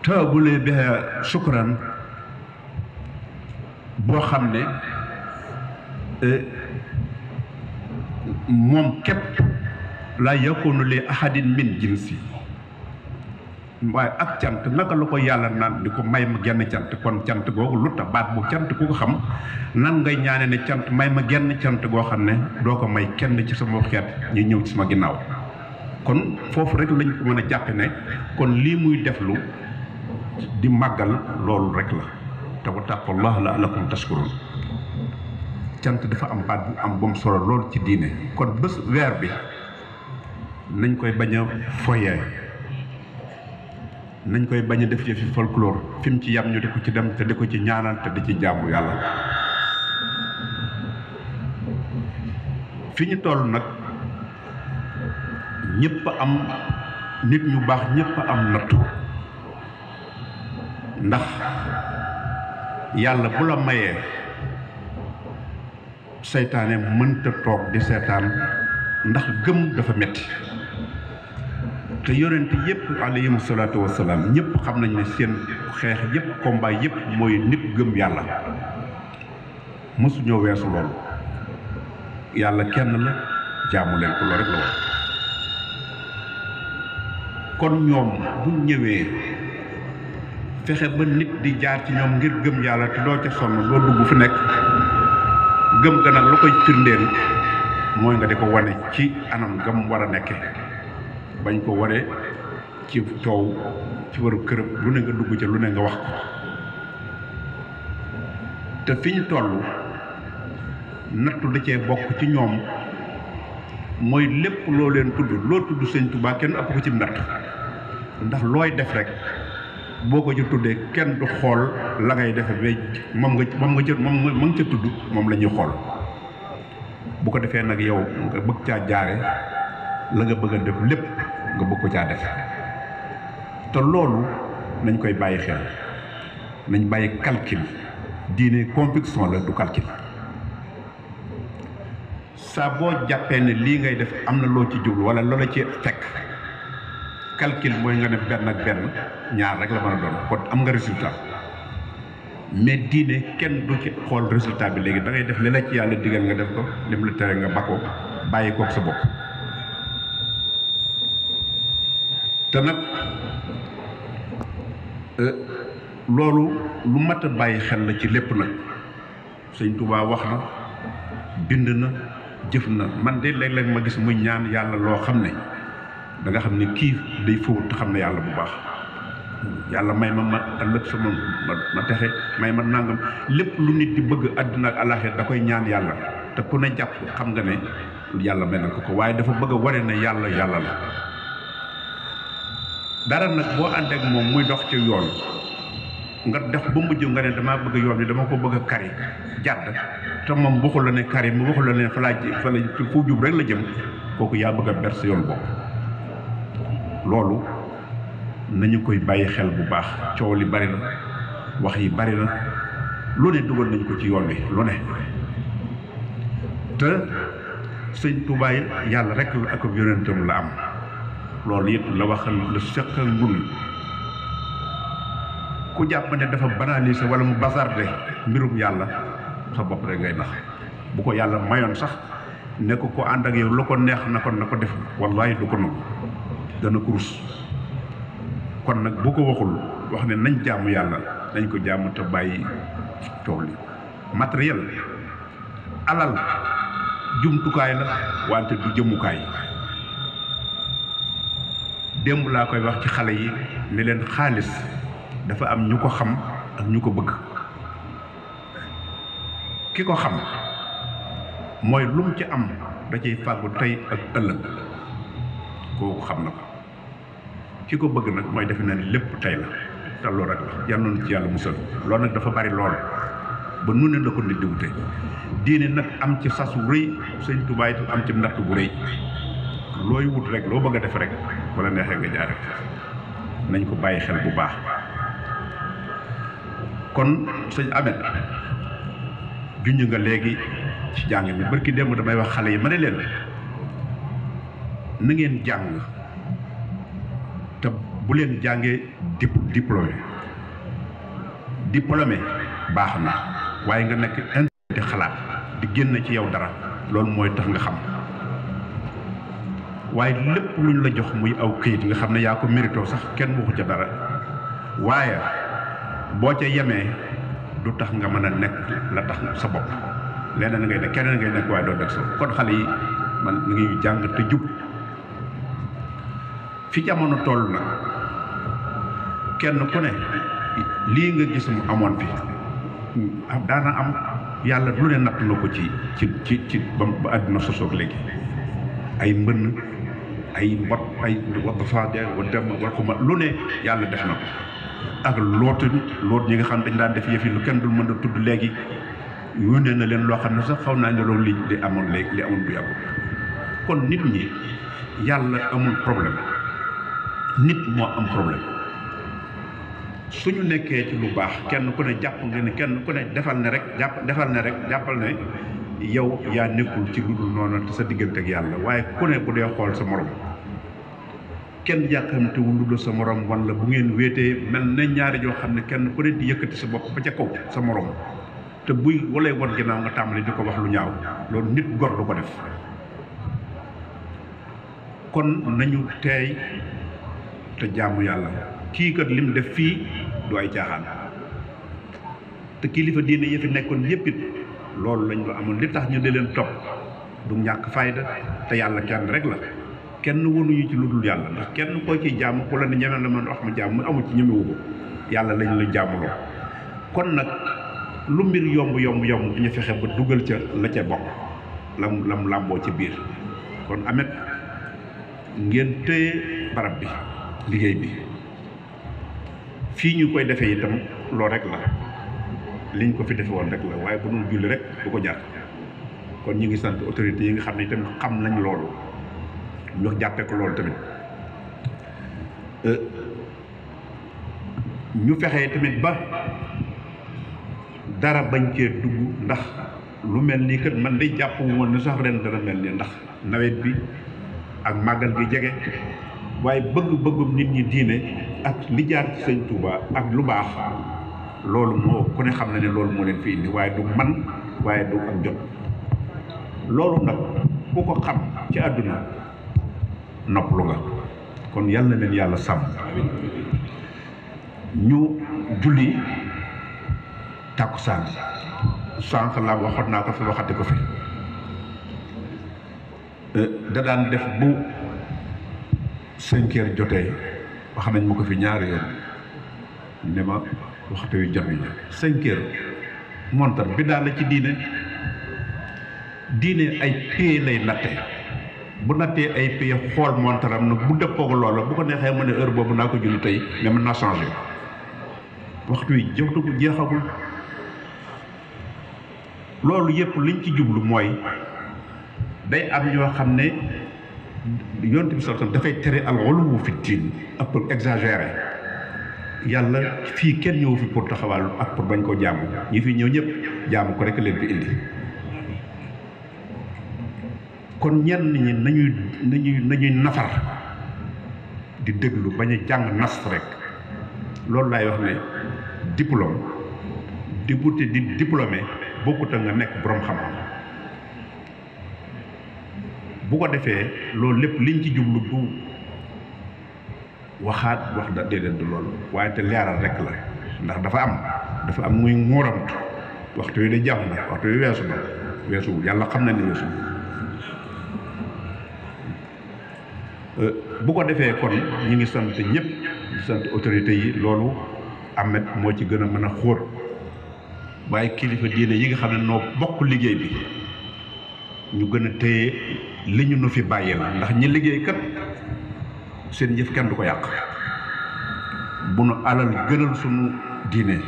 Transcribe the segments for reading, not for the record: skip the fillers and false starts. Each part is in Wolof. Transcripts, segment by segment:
taabulee bi sukran boo xam ne moom képp laa yakunu li ahadin min jinsi waaye ak cant naka la ko yàlla naan di ko may ma genn cant kon cant googu lu tax baat bu cant ku ko xam nan ngay ñaane ne cant may ma genn cant goo xam ne doo ko may kenn ci sama xeet ñu ñëw ci sama ginnaaw kon foofu rek lañ ko mën a jàppe ne kon lii muy deflu di màggal loolu rek la te wattaqullah la'allakum tashkurun cant dafa am baat bu am bam solo loolu ci diine kon bés weer bi nañ koy bañ a foyee nañ koy bañ a def ci folklore fi mu ci yam ñu di ko ci dem te di ko ci ñaanal te di ci jaamu yàlla fi ñu toll nag ñëpp am nit ñu baax ñëpp am nattu ndax yàlla bu la mayee seytaane mënta toog di seetaan ndax gëm dafa metti te yonent yëpp alayhimu salaatu wassalaam ñëpp xam nañ ne seen xeex yëpp combat yëpp mooy nit gëm yàlla mësuñoo weesu loolu yàlla kenn la jaamu leen ko loolu rek la woon kon ñoom bu ñëwee fexe ba nit di jaar ci ñoom ngir gëm yàlla te doo ca sonn doo dugg fi nekk gëm ga nag lu koy firndeel mooy nga di ko wane ci anam gam war a nekke bañ ko wane ci coow ci waru kërëb lu ne nga dugg ca lu ne nga wax ko te fi ñu toll nattu da cee bokk ci ñoom mooy lépp loo leen tudd loo tudd sëñ Tuubaa kenn ëpp ko ci natt ndax looy def rek boo ko ci tuddee kenn du xool la ngay defe ba moom nga ca tudd moom la ñuy xool bu ko defee nag yow nga bëgg caa jaare la nga bëgg a def lépp nga bëgg ko caa def te loolu nañ koy bàyyi xel nañ bàyyi calcul diine conviction la du calcul saa boo jàppee ne lii ngay def am na loo ci jublu wala loola ci fekk calcul mooy nga ne benn ak benn ñaar rek la mën a doon kon am nga résultat mais diine kenn du ci xool résultat bi léegi da ngay def li la ci yàlla digal nga def ko lim la tere nga bakko bàyyi kook sa bopp te nag loolu lu mat a bàyyi xel la ci lépp nag sëñ Tuubaa wax na bind na jëf na man de léeg-léeg ma gis muy ñaan yàlla loo xam ne da nga xam ne kii day fóot te xam ne yàlla bu baax yàlla may ma ëllëg sama ma texe may ma nangam lépp lu nit di bëgg àdduna ak àllaaxira da koy ñaan yàlla te ku ne jàpp xam nga ne yàlla may na ko waaye dafa bëgg a ware ne yàlla yàlla la dara nag boo ànd ak moom muy dox ci yoon nga def ba mujj nga ne damaa bëgg yoon bi dama ko bëgg a kari jàdd te moom waxul la ne kari mu waxul la ne fa la fu jub rek la jëm kooku yaa bëgg a berse yoon boobu loolu nañu koy bàyyi xel bu baax coow li bari na wax yi bari na lu ne dugal nañ ko ci yoon wi lu ne te sëñ Tuubaa yàlla rek la ak yonentam la am loolu it la waxal la seqal nun ku jàpp ne dafa banaliser wala mu bazarde mbirum yàlla sa bopp rek ngay nax bu ko yàlla mayoon sax ne ko ànd ak yow lu ko neex na ko def wallahi du ko nangu dana ko rus kon nag bu ko waxul wax ne nañ jaamu yàlla nañ ko jaamu te bàyyi coow li matériel alal jumtukaay la wante du jëmukaay démb laa koy wax ci xale yi ne leen xaalis dafa am ñu ko xam ak ñu ko bëgg ki ko xam mooy lum ci am da ciy fàggu tey ak ëllëg kooku xam na ko ki ko bëgg nag mooy defe na ni lépp tey la te loolu rek la yal nañu ci yàlla musal loolu nag dafa bari lool ba nu ne la ko nit di wute diine nag am ci sasu rëy sëñ Tuubaa it am ci natt bu rëy looy wut rek loo bëgg a def rek wala neexee nga jaar rek nañ ko bàyyi xel bu baax kon sëñ Ahmed junj nga léegi ci jàng mi barki démb damay wax xale yi ma ne leen na ngeen jàng te bu leen jàngee diplômé baax na waaye nga nekk di xalaat di génn ci yow dara loolu mooy tax nga xam waaye lépp luñ la jox muy aw këyit nga xam ne yaa ko mérito sax kenn waxu ca dara waaye boo ca yemee du tax nga mën a nekk la tax sa bopp leneen ngay nekk keneen ngay nekk waaye doo def sa kon xale yi man ngi jàng te jub fi jamono toll nag kenn ku ne lii nga gis mu amoon fi daana am yàlla lu ne natt na ko ci ba àdduna sosoog léegi ay mbënn ay mbot ay wadd faade wa dem war ko ma lu ne yàlla def na ko ak loot ñi nga xam dañ daan def yëf yi lu kenn dul mën a tudd léegi yónnee na leen loo xam ne sax xaw naa ne loolu li amoon léegi li amoon bu yàggul kon nit ñi yàlla amul problème nit moo am problème suñu nekkee ci lu baax kenn ku ne jàpp nga ne kenn ku ne defal ne rek jàppal ne yow yaa nekkul ci lu dul noonu te sa diggante ak yàlla waaye ku ne bu dee xool sa morom kenn yàkkamtewul lu dul sa morom wala bu ngeen wéetee mel na ñaari joo xam ne kenn ku ne di yëkkati sa bopp ba ca kaw sa morom te buy walay won ginnaaw nga tàmbali di ko wax lu ñaaw loolu nit gor du ko def kon nañu teey te jaamu yàlla kii kat lim def fii du ay caaxaan te kilifa diine yi fi nekkoon yépp it loolu lañ lu amoon li tax ñu di leen topp du ñàkk fayda te yàlla kenn rek la kenn wanuñu ci lu dul yàlla ndax kenn koo ciy jaamu ku la ne ñeme la mën wax ma jaamu amu ci ñemewu ko yàlla lañ la jaamuloo kon nag lu mbir yomb ñu fexe ba dugal ca la ca bokk lam làmboo ci biir kon amet ngeen téye barab bi liggéey bi fii ñu koy defee itam loolu rek la liñ ko fi defe woon rek la waaye bu dul julli rek du ko jar kon ñu ngi sant autorités yi nga xam ne itam xam nañ loolu ñu jàppee ko loolu tamit ñu fexee tamit ba dara bañ cee dugg ndax lu mel nii kat man day jàpp woon ne sax ren dana mel ni ndax nawet bi ak màggal gi jege waaye bëgg-bëggum nit ñi diine ak li jaar ci sëñ Touba ak lu baax loolu moo ku ne xam na ne loolu moo leen fi indi waaye du man waaye du ak jot loolu nag ku ko xam ci àdduna noppalu nga kon yàlla na leen yàlla sàmm ñu julli tàkkusaan sànq la waxoon naa ko fi waxati ko fi da daan def bu 5 heures jotee wax nañ ma ko fi ñaari yoon ne ma waxtu yu jot yi 5 heures montar bi daal la ci diine ay pay lay natte bu nattee ay pay xool montaram nag bu dëppoog loola bu ko neexee mu ne heure boobu naa ko julli tey mais mën naa changé waxtu yi jëwtu ko jeexagul loolu yëpp liñ ci jublu mooy day am ñoo xam ne yonent bi sallallahu alayhi wasallam dafay tere al-ghuluw fi diin ëpp exagéré yàlla fii kenn ñëw fi pour taxawal ak pour bañ koo jaamu ñi fi ñëw ñëpp jaamu ko rek leen fi indi kon ñenn ñi nañuy nafar di déglu bañ a jàng nas rek loolu laay wax ne diplôme di diplômé bokkut a nga nekk borom xam-xam bu ko defee loolu lépp liñ ci jublu du wax da déedéet du loolu waaye te leeral rek la ndax dafa am muy ŋóoramtu waxtu yi de jàmm na waxtu yi weesuwul yàlla xam na ne weesuwul bu ko defee kon ñu ngi sant ñëpp di sant autorités yi loolu amet moo ci gën a mën a xóot waaye kilifa diine yi nga xam ne noo bokk liggéey bi ñu gën a téye li ñu nu fi bàyyee la ndax ñi liggéey kat seen jëf kenn du ko yàq bu nu alal gënal sunu diine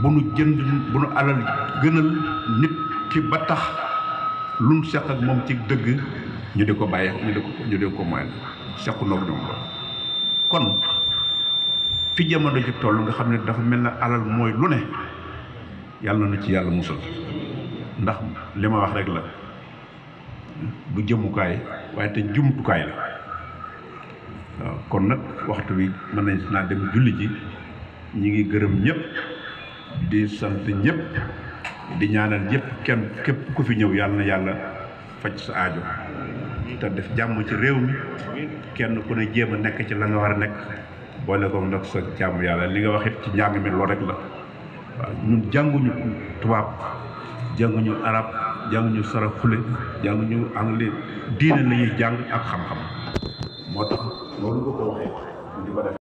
bu nu alal gënal nit ki ba tax lu nu seq ak moom ci dëgg ñu di ko bàyyi ñu di ko moyal sequ noog ñoom la kon fi jamono ji toll nga xam ne dafa mel na alal mooy lu ne yàlla na ci yàlla musal ndax li ma wax rek la du jëmukaay waaye te jumtukaay la waaw kon nag waxtu wi mën nañ naa dem julli ji ñi ngi gërëm ñëpp di sant ñëpp di ñaanal ñëpp kenn képp ku fi ñëw yàlla na yàlla faj sa aajo te def jàmm ci réew mi kenn ku ne jéem a nekk ci la nga war a nekk boole ko nag sa jàmm yàlla li nga wax it ci njàng mi loolu rek la waaw ñun jànguñu tubaab jànguñu arab jànguñu saraxule jànguñu anglais diine la ñuy jàng ak xam-xam moo tax loolu nga ko waxee di ko def